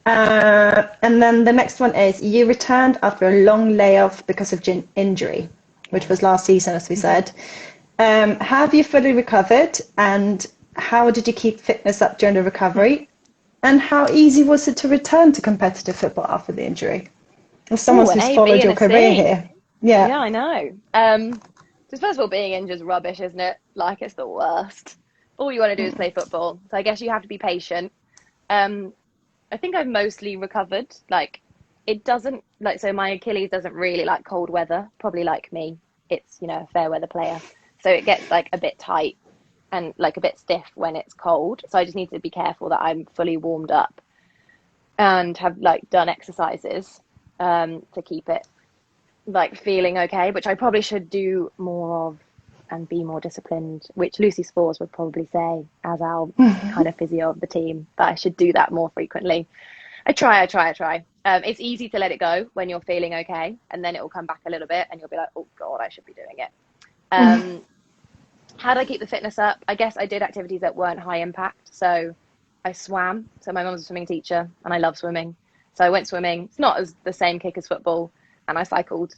And then the next one is, you returned after a long layoff because of injury, which was last season, as we said. Have you fully recovered, and how did you keep fitness up during the recovery? And how easy was it to return to competitive football after the injury? As someone who's followed your career here. Yeah, I know. Just first of all, being injured is rubbish, isn't it? Like, it's the worst. All you want to do is play football. So I guess you have to be patient. I think I've mostly recovered. Like, it doesn't, like, so my Achilles doesn't really like cold weather, probably like me. It's, you know, a fair weather player. So it gets like a bit tight and like a bit stiff when it's cold. So I just need to be careful that I'm fully warmed up and have like done exercises to keep it like feeling okay, which I probably should do more of and be more disciplined, which Lucy Spores would probably say as our kind of physio of the team, that I should do that more frequently. I try. It's easy to let it go when you're feeling okay, and then it will come back a little bit and you'll be like, oh God, I should be doing it. How do I keep the fitness up? I guess I did activities that weren't high impact. So I swam. So my mum's a swimming teacher and I love swimming. So I went swimming. It's not as the same kick as football, and I cycled.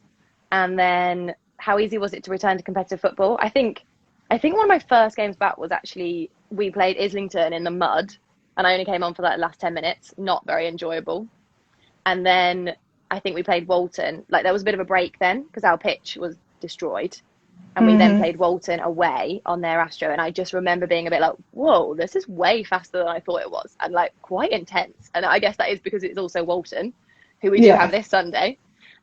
And then how easy was it to return to competitive football? I think one of my first games back was actually, we played Islington in the mud, and I only came on for that last 10 minutes. Not very enjoyable. And then I think we played Walton. Like, there was a bit of a break then because our pitch was destroyed. And we then played Walton away on their Astro. And I just remember being a bit like, whoa, this is way faster than I thought it was. And like quite intense. And I guess that is because it's also Walton, who we do have this Sunday.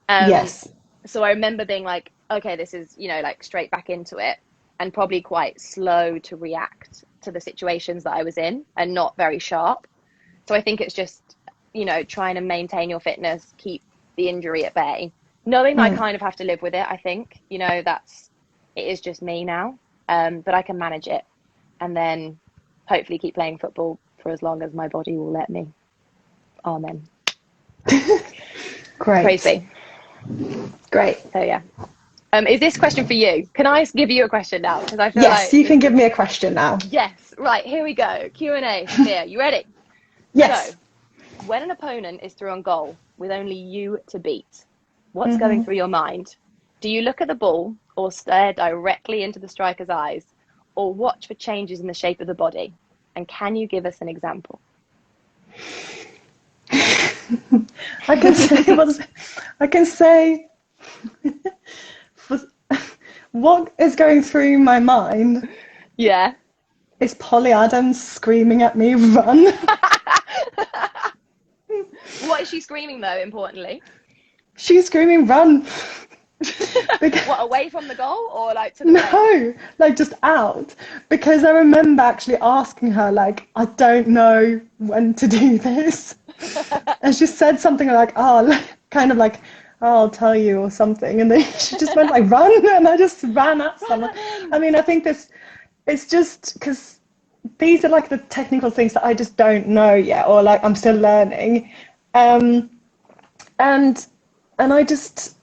Yes. So I remember being like, okay, this is, you know, like straight back into it, and probably quite slow to react to the situations that I was in and not very sharp. So I think it's just, you know, trying to maintain your fitness, keep the injury at bay, knowing that I kind of have to live with it. I think, you know, it is just me now, but I can manage it, and then hopefully keep playing football for as long as my body will let me. Amen. Great. Crazy. Great. So yeah. Is this question for you? Can I give you a question now? Because I feel yes, you can give me a question now. Yes. Right. Here we go. Q&A. Sophia, you ready? Yes. So, when an opponent is through on goal with only you to beat, what's going through your mind? Do you look at the ball or stare directly into the striker's eyes, or watch for changes in the shape of the body? And can you give us an example? I can say what is going through my mind. Yeah. Is Polly Adams screaming at me, run? What is she screaming though, importantly? She's screaming, run. Because, What, away from the goal or like to the right? no, like just out. Because I remember actually asking her, like, I don't know when to do this. And she said something like, oh, like, kind of like, oh, I'll tell you or something. And then she just went like, run. And I just ran at someone. I mean, I think this, it's just because these are like the technical things that I just don't know yet, or like I'm still learning. And I just,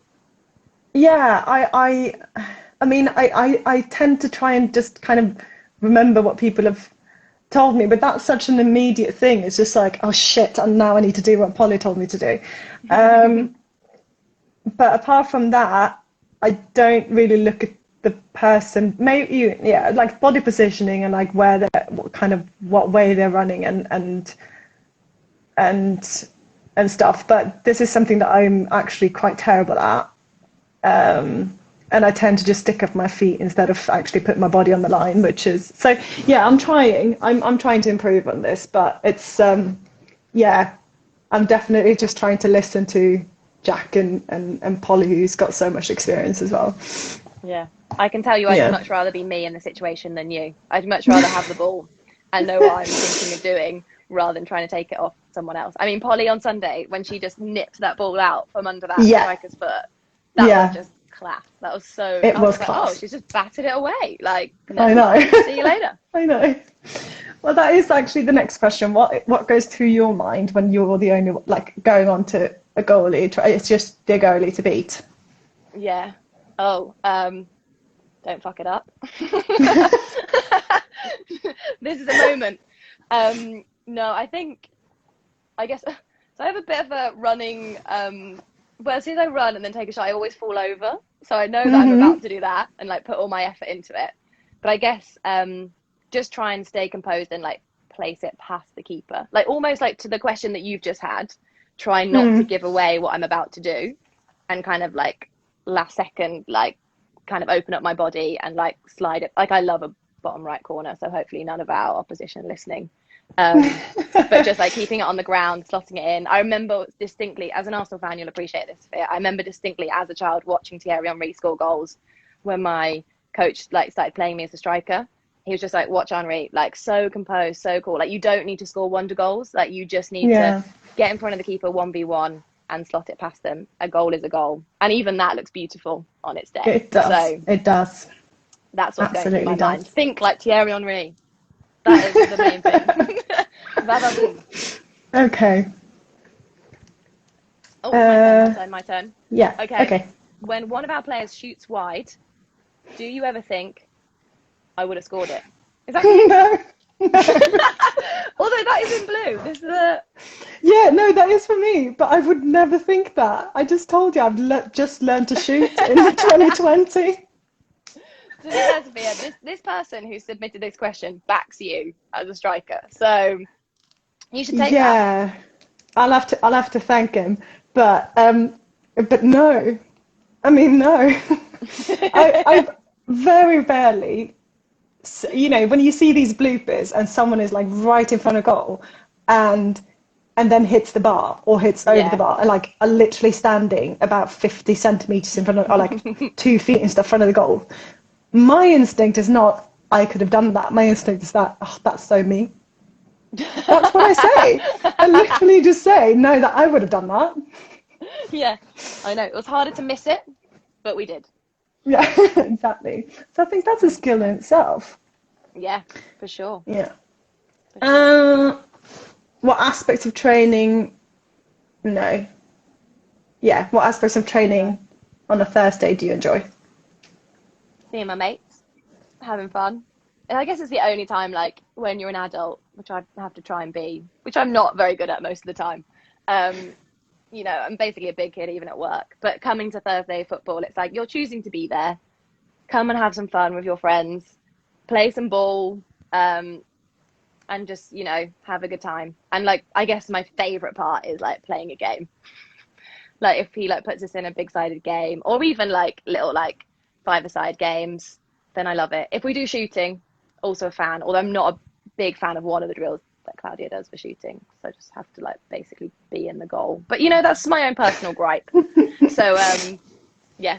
yeah, I mean, I tend to try and just kind of remember what people have told me, but that's such an immediate thing. It's just like, oh shit, and now I need to do what Polly told me to do. But apart from that, I don't really look at the person. Maybe, yeah, like body positioning and like where they're, what kind of, what way they're running and stuff. But this is something that I'm actually quite terrible at. And I tend to just stick up my feet instead of actually put my body on the line, which is, so yeah, I'm trying to improve on this, but it's, yeah, I'm definitely just trying to listen to Jack and Polly, who's got so much experience as well. Yeah, I can tell you I'd much rather be me in the situation than you. I'd much rather have the ball and know what I'm thinking of doing rather than trying to take it off someone else. I mean, Polly on Sunday, when she just nipped that ball out from under that striker's foot, that was just class. That was so, it I was like, class. oh, she's just batted it away. Like, no, I know. see you later. I know. Well, that is actually the next question. What goes through your mind when you're the only, like, going on to a goalie? It's just the goalie to beat. Yeah. Oh, don't fuck it up. This is a moment. No, I guess, so I have a bit of a running, well, as soon as I run and then take a shot, I always fall over. So I know that I'm about to do that and like put all my effort into it. But I guess just try and stay composed and like place it past the keeper. Like almost like to the question that you've just had, try not to give away what I'm about to do and kind of like last second, like kind of open up my body and like slide it. Like I love a bottom right corner, so hopefully none of our opposition are listening. But just like keeping it on the ground, slotting it in. I remember distinctly, as an Arsenal fan, you'll appreciate this, Sophia. I remember distinctly as a child watching Thierry Henry score goals when my coach like started playing me as a striker. He was just like, watch Henry, like so composed, so cool. Like you don't need to score wonder goals. Like you just need to get in front of the keeper 1v1 and slot it past them. A goal is a goal. And even that looks beautiful on its day. It does. So it does. That's what's Absolutely going through my mind. does. Think like Thierry Henry. That is the main thing. Okay. Oh, my turn. Yeah. Okay. When one of our players shoots wide, do you ever think, I would have scored it? Is that you? No. Although that is in blue. This is a... Yeah, no, that is for me. But I would never think that. I just told you I've just learned to shoot in 2020. To be fair, Sophia, this person who submitted this question backs you as a striker, so you should take that. Yeah, I'll have to thank him, but no, I mean no. I very rarely, you know, when you see these bloopers and someone is like right in front of goal, and then hits the bar or hits over the bar, and like are literally standing about 50 centimeters in front of, or like 2 feet in front of the goal. My instinct is not, I could have done that. My instinct is that, oh, that's so me. That's what I say. I literally just say, no, that I would have done that. Yeah, I know. It was harder to miss it, but we did. Yeah, exactly. So I think that's a skill in itself. Yeah, for sure. Yeah. For sure. What aspects of training? No. Yeah, what aspects of training on a Thursday do you enjoy? Seeing my mates, having fun. And I guess it's the only time, like, when you're an adult, which I have to try and be, which I'm not very good at most of the time. You know, I'm basically a big kid even at work. But coming to Thursday football, it's like you're choosing to be there. Come and have some fun with your friends, play some ball, and just, you know, have a good time. And, like, I guess my favourite part is, like, playing a game. Like, if he, like, puts us in a big-sided game, or even, like, little, like, five-a-side games, then I love it. If we do shooting, also a fan, although I'm not a big fan of one of the drills that Claudia does for shooting, so I just have to like basically be in the goal. But you know, that's my own personal gripe. So yeah,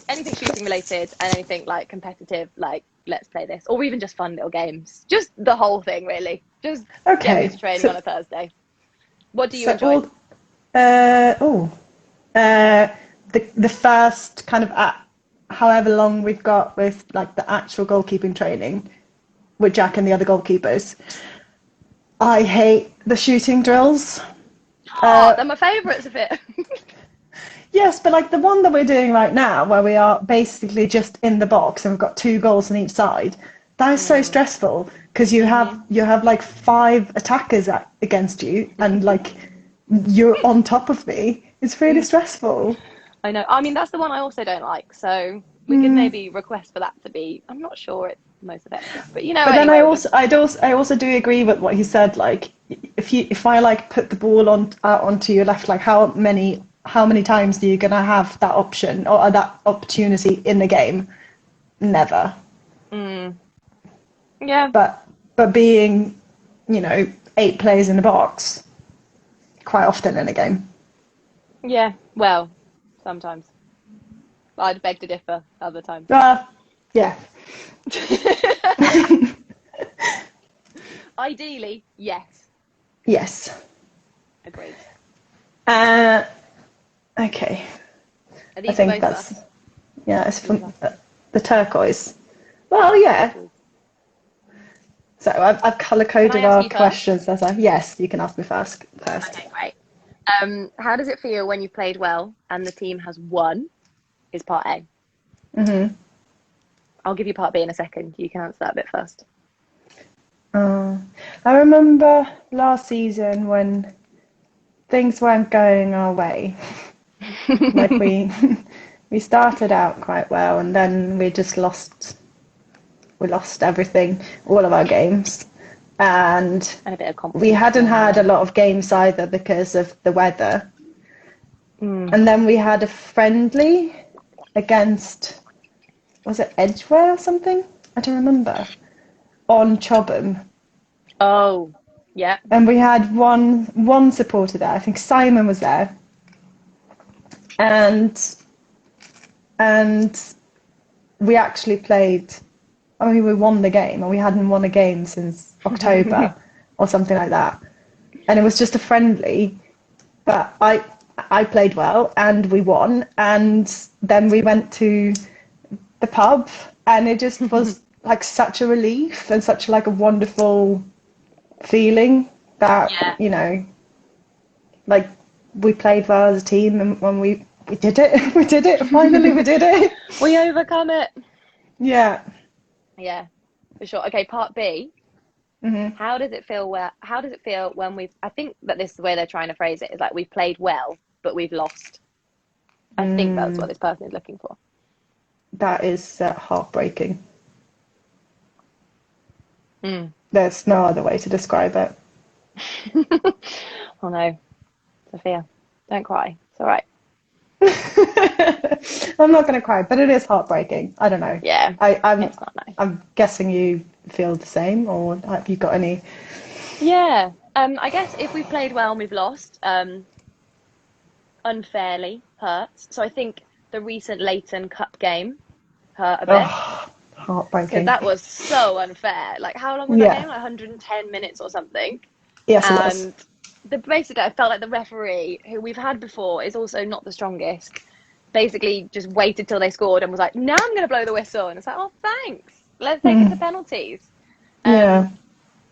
anything shooting related and anything like competitive, like let's play this, or even just fun little games. Just the whole thing, really. Just get me Okay. to training on a Thursday. What do you So enjoy? The first kind of however long we've got with like the actual goalkeeping training with Jack and the other goalkeepers. I hate the shooting drills. They're my favourites of it. Yes, but like the one that we're doing right now, where we are basically just in the box and we've got 2 goals on each side, that is so stressful because you have like 5 attackers against you and like you're on top of me. It's really stressful. I know. I mean, that's the one I also don't like. So we could maybe request for that to be. I'm not sure it's most effective, but you know. But then anyway, I also do agree with what he said. Like, if I like put the ball onto your left, like how many times are you gonna have that option or that opportunity in the game? Never. Yeah. But being, 8 players in the box, quite often in a game. Yeah. Well, sometimes. I'd beg to differ other times. Yeah. Ideally, yes. Yes. Agreed. Okay. Are these I think both that's of us? yeah. It's from the turquoise. Well, yeah. So I've color Can I coded ask our you first? questions. Yes, you can ask me first. Okay, great. How does it feel when you played well and the team has won? Is part A. I'll give you part B in a second. You can answer that a bit first. I remember last season when things weren't going our way. Like we started out quite well and then we just lost everything, all of our games. And And a bit of confidence. we hadn't had a lot of games either because of the weather. And then we had a friendly against, was it Edgware or something? I don't remember. On Chobham. Oh, yeah. And we had one supporter there. I think Simon was there. And we actually played. I mean, we won the game, and we hadn't won a game since October or something like that. And it was just a friendly, but I played well, and we won. And then we went to the pub, and it just was like such a relief and such like a wonderful feeling that like we played well as a team, and when we did it, we did it. Finally, we did it. We overcome it. Yeah. Yeah, for sure. Okay, part B. How does it feel when we've? I think that this is the way they're trying to phrase it. Is like we've played well, but we've lost. I think that's what this person is looking for. That is heartbreaking. There's no other way to describe it. Oh no, Sophia, don't cry. It's all right. I'm not going to cry, but it is heartbreaking. I don't know. Yeah, it's not nice. I'm guessing you feel the same, or have you got any? Yeah, I guess if we played well and we've lost, unfairly hurts. So I think the recent Leighton Cup game hurt a bit. Oh, heartbreaking. Because that was so unfair. Like, how long was that game? Like 110 minutes or something. Yes, it was. Basically, I felt like the referee, who we've had before, is also not the strongest. Basically, just waited till they scored and was like, "Now I'm going to blow the whistle." And it's like, "Oh, thanks. Let's take it to penalties." Yeah.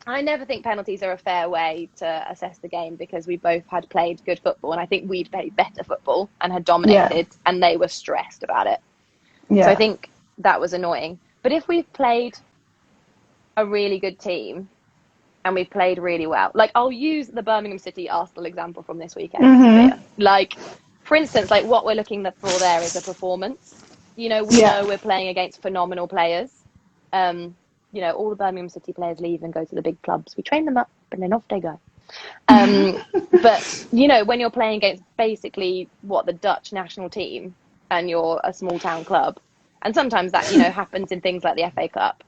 I never think penalties are a fair way to assess the game because we both had played good football, and I think we'd played better football and had dominated, and they were stressed about it. Yeah. So I think that was annoying. But if we've played a really good team and we've played really well, like I'll use the Birmingham City Arsenal example from this weekend. Like, for instance, like what we're looking for there is a performance. We know we're playing against phenomenal players. All the Birmingham City players leave and go to the big clubs. We train them up and then off they go. But, when you're playing against basically the Dutch national team and you're a small town club, and sometimes that, happens in things like the FA Cup.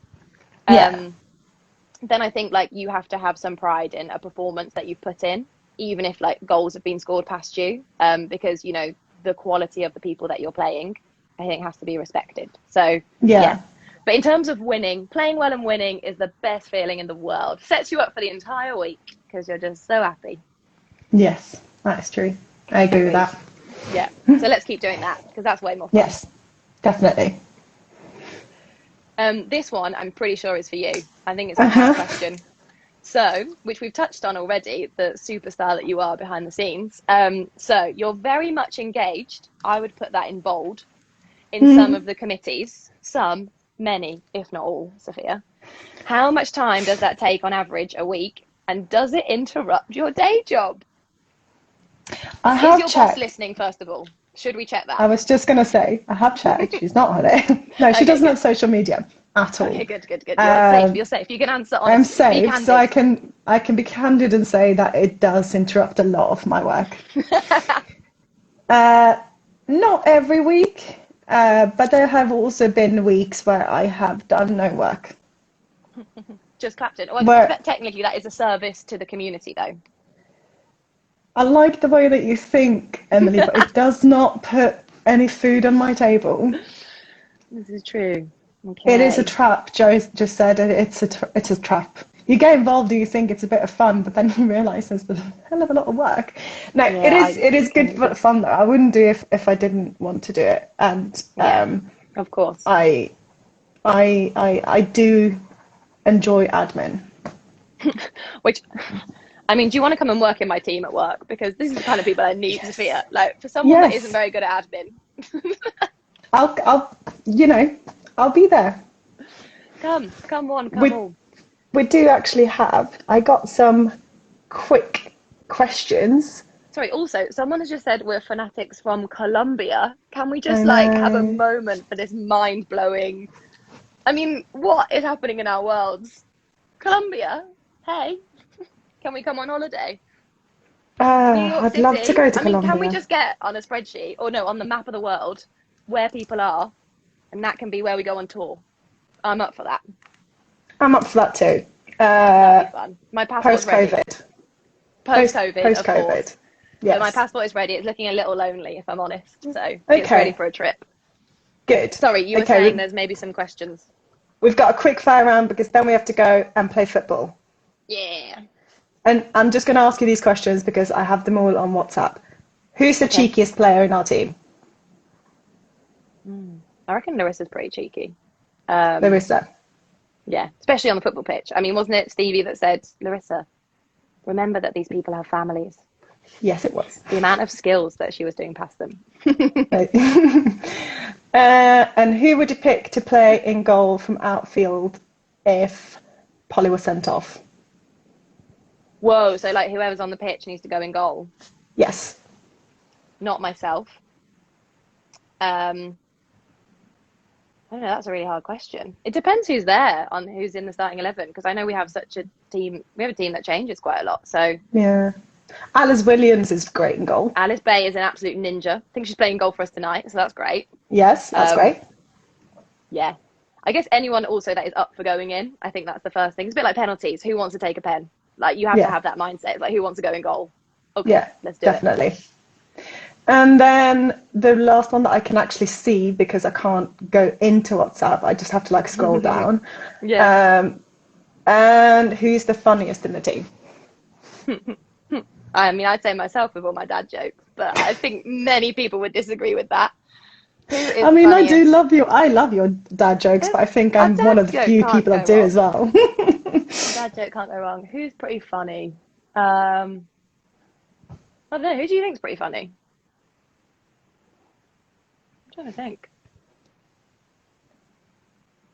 Then I think like you have to have some pride in a performance that you've put in, even if like goals have been scored past you, because, the quality of the people that you're playing I think has to be respected. So Yeah. But in terms of winning, playing well and winning is the best feeling in the world. Sets you up for the entire week because you're just so happy. Yes, that is true. I agree with that. Yeah. So let's keep doing that because that's way more fun. Yes, definitely. This one I'm pretty sure is for you. I think it's a hard question. So, which we've touched on already, the superstar that you are behind the scenes. So you're very much engaged. I would put that in bold in some of the committees. Some, many, if not all, Sophia. How much time does that take on average a week? And does it interrupt your day job? I have Is your checked. boss listening, first of all? Should we check that? I was just going to say, I have checked. She's not on it. No, she Okay, doesn't good. have social media at all. Okay, good. You're safe. You can answer honestly. I'm safe, Be so I can be candid and say that it does interrupt a lot of my work. Not every week, but there have also been weeks where I have done no work. Just Clapton. Well, technically, that is a service to the community, though. I like the way that you think, Emily, but it does not put any food on my table. This is true. Okay. It is a trap. Joe just said it's a trap. You get involved and you think it's a bit of fun, but then you realise there's a hell of a lot of work. No, it is good fun though. I wouldn't do it if I didn't want to do it. And of course, I do enjoy admin. Which, I mean, do you want to come and work in my team at work? Because this is the kind of people I need, Sophia. Like, for someone that isn't very good at admin. I'll be there. Come on. We do actually I got some quick questions. Sorry, also, someone has just said we're fanatics from Colombia. Can we just, have a moment for this mind-blowing... I mean, what is happening in our worlds? Colombia? Hey, can we come on holiday? I'd love to go to Colombia. Can we just get on a spreadsheet, or no, on the map of the world, where people are, and that can be where we go on tour? I'm up for that. I'm up for that too. That'd be fun. My passport's ready. Post-COVID, of course. Yes. So my passport is ready. It's looking a little lonely, if I'm honest. So it's ready for a trip. Good. Sorry, you were saying there's maybe some questions. We've got a quick fire round because then we have to go and play football. Yeah. And I'm just going to ask you these questions because I have them all on WhatsApp. Who's the cheekiest player in our team? I reckon Larissa's pretty cheeky. Larissa. Yeah, especially on the football pitch. I mean, wasn't it Stevie that said, Larissa, remember that these people have families? Yes, it was. The amount of skills that she was doing past them. And who would you pick to play in goal from outfield if Polly was sent off? Whoa, so like whoever's on the pitch needs to go in goal? Yes. Not myself. I don't know, that's a really hard question. It depends who's there, on who's in the starting 11, because I know we have such a team. We have a team that changes quite a lot. So yeah, Alice Williams is great in goal. Alice Bay is an absolute ninja. I think she's playing goal for us tonight, so that's great. Yes, that's great. Yeah, I guess anyone also that is up for going in. I think that's the first thing. It's a bit like penalties. Who wants to take a pen? Like you have to have that mindset. It's like who wants to go in goal? Okay, yeah, let's do it. Definitely. And then the last one that I can actually see because I can't go into WhatsApp. I just have to scroll down. Yeah. And who's the funniest in the team? I mean, I'd say myself with all my dad jokes, but I think many people would disagree with that. I mean, funniest? I love your dad jokes, but I think I'm one of the few people that do as well. Dad joke can't go wrong. Who's pretty funny? I don't know. Who do you think's pretty funny? I'm trying to think.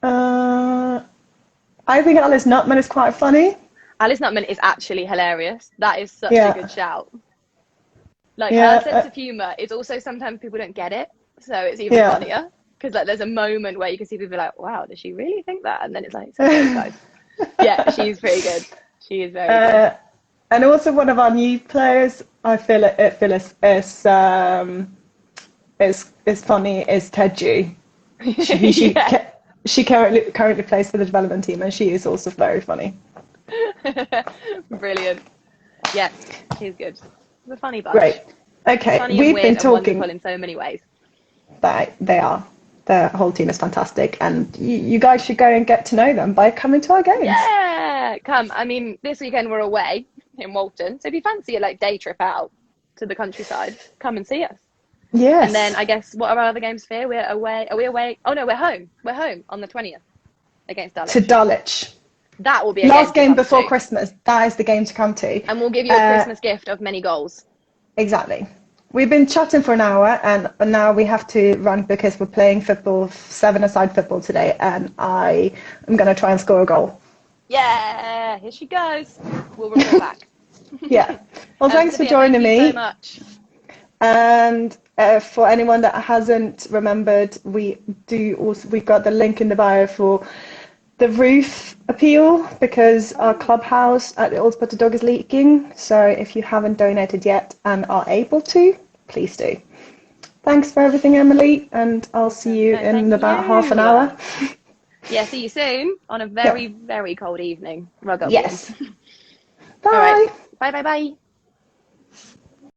I think Alice Nutman is quite funny. Alice Nutman is actually hilarious. That is such a good shout. Her sense of humour is also sometimes people don't get it, so it's even funnier. Because there's a moment where you can see people like, wow, does she really think that? And then it's like, okay, guys. Yeah, she's pretty good. She is very good. And also one of our new players, I feel is funny, is Teju. She currently plays for the development team, and she is also very funny. Brilliant. Yes, she's good. She's a funny bunch. Great. Okay, funny we've and been talking. and wonderful in so many ways. They are. The whole team is fantastic, and you guys should go and get to know them by coming to our games. Yeah, come. I mean, this weekend we're away in Walton, so if you fancy a like day trip out to the countryside, come and see us. Yes. And then I guess what are our other games for? We're away. Are we away? Oh no, we're home. We're home on the 20th against Dulwich. To Dulwich. That will be a last game before to. Christmas. That is the game to come to. And we'll give you a Christmas gift of many goals. Exactly. We've been chatting for an hour, and now we have to run because we're playing football, 7-a-side football today, and I am going to try and score a goal. Yeah, here she goes. We'll report back. Yeah. Well, thanks Sophia, for joining me. Thank you so much. And for anyone that hasn't remembered, we've got the link in the bio for the roof appeal, because our clubhouse at the Old Spotted Dog is leaking. So if you haven't donated yet and are able to, please do. Thanks for everything, Emily, and I'll see you in about half an hour. Yeah, see you soon on a very, very cold evening. Yes. Bye. Bye. All right. Bye.